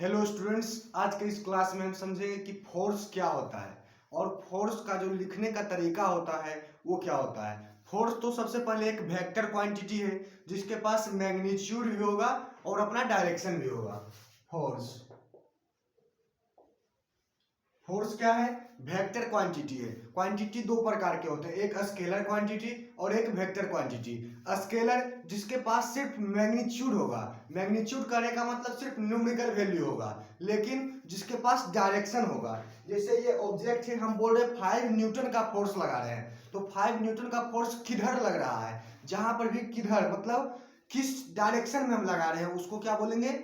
Hello students, आज के इस क्लास में हम समझेंगे कि फोर्स क्या होता है और फोर्स का जो लिखने का तरीका होता है वो क्या होता है। फोर्स तो सबसे पहले एक वेक्टर क्वांटिटी है जिसके पास मैग्नीट्यूड भी होगा और अपना डायरेक्शन भी होगा। फोर्स फोर्स क्या है? वेक्टर क्वांटिटी है। क्वांटिटी दो प्रकार के होते हैं, एक स्केलर क्वांटिटी और एक वेक्टर क्वांटिटी। स्केलर जिसके पास सिर्फ मैग्नीट्यूड होगा, मैग्नीट्यूड करने का मतलब सिर्फ न्यूमेरिकल वैल्यू होगा, लेकिन जिसके पास डायरेक्शन होगा। जैसे ये ऑब्जेक्ट है, हम बोल रहे हैं 5 न्यूटन का फोर्स लगा रहे हैं, तो 5 न्यूटन का फोर्स किधर लग रहा है, जहां पर भी किधर मतलब किस डायरेक्शन में हम लगा रहे हैं उसको क्या बोलेंगे,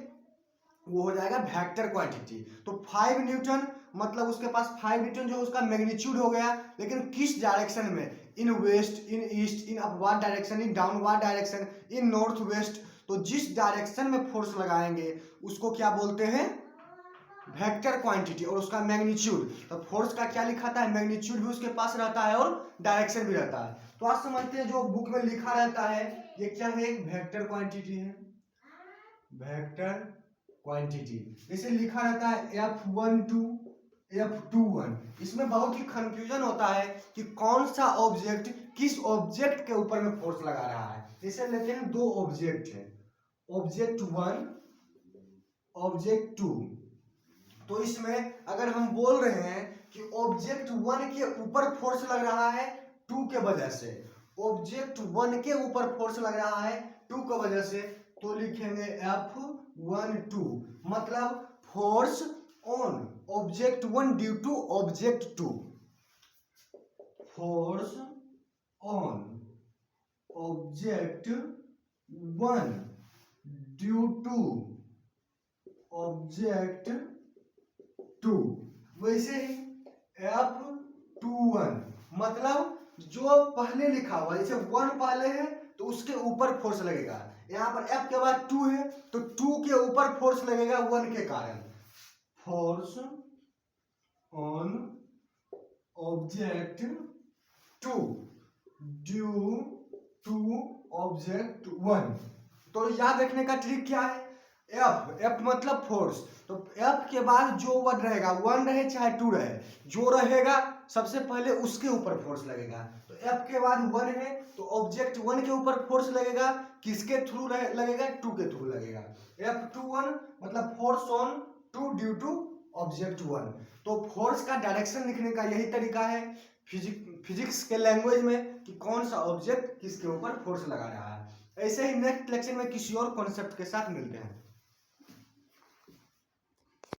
वो हो जाएगा वेक्टर क्वांटिटी। तो 5 न्यूटन मतलब उसके पास 5 न्यूटन जो उसका मैग्नीट्यूड हो गया, लेकिन किस डायरेक्शन में, in west, in east, in upward direction, in downward direction, in north west. तो जिस डायरेक्शन में फोर्स लगाएंगे उसको क्या बोलते हैं, वेक्टर क्वांटिटी और उसका मैग्नीट्यूड। तो फोर्स का क्या लिखा था, मैग्नीट्यूड भी उसके पास रहता है और डायरेक्शन भी रहता है। तो आज समझते हैं जो बुक में लिखा रहता है ये क्या है, एक वेक्टर क्वांटिटी है, वेक्टर क्वांटिटी। जैसे लिखा रहता है F12 F21। इसमें बहुत ही कंफ्यूजन होता है कि कौन सा ऑब्जेक्ट किस ऑब्जेक्ट के ऊपर में फोर्स लगा रहा है। जैसे लेते हैं दो ऑब्जेक्ट है, ऑब्जेक्ट 1 ऑब्जेक्ट 2। तो इसमें अगर हम बोल रहे हैं कि ऑब्जेक्ट 1 के ऊपर फोर्स लग रहा है 2 के वजह से, ऑब्जेक्ट 1 के ऊपर फोर्स लग रहा है 2 की वजह से, तो लिखेंगे F12 मतलब force on object 1 due to object 2। Force on object 1 due to object 2। वैसे ही F21 मतलब जो पहले लिखा हुआ, जैसे 1 पहले है तो उसके ऊपर फोर्स लगेगा, यहाँ पर F के बाद 2 है तो 2 के ऊपर फोर्स लगेगा 1 के कारण। Force on object 2 due to object 1। तो याद रखने का ट्रिक क्या है, F मतलब फोर्स, तो F के बाद जो वर्ड रहेगा 1 रहे चाहे 2 रहे, जो रहेगा सबसे पहले उसके ऊपर फोर्स लगेगा। तो F के बाद 1 है तो ऑब्जेक्ट 1 के ऊपर फोर्स लगेगा, किसके थ्रू लगेगा, 2 के थ्रू लगेगा। F21 मतलब force on 2 due to object 1। तो फोर्स का डायरेक्शन लिखने का यही तरीका है फिजिक्स के लैंग्वेज में कि कौन सा ऑब्जेक्ट किसके ऊपर फोर्स लगा रहा है। ऐसे ही नेक्स्ट लेक्चर में किसी और कॉन्सेप्ट के साथ मिलते हैं।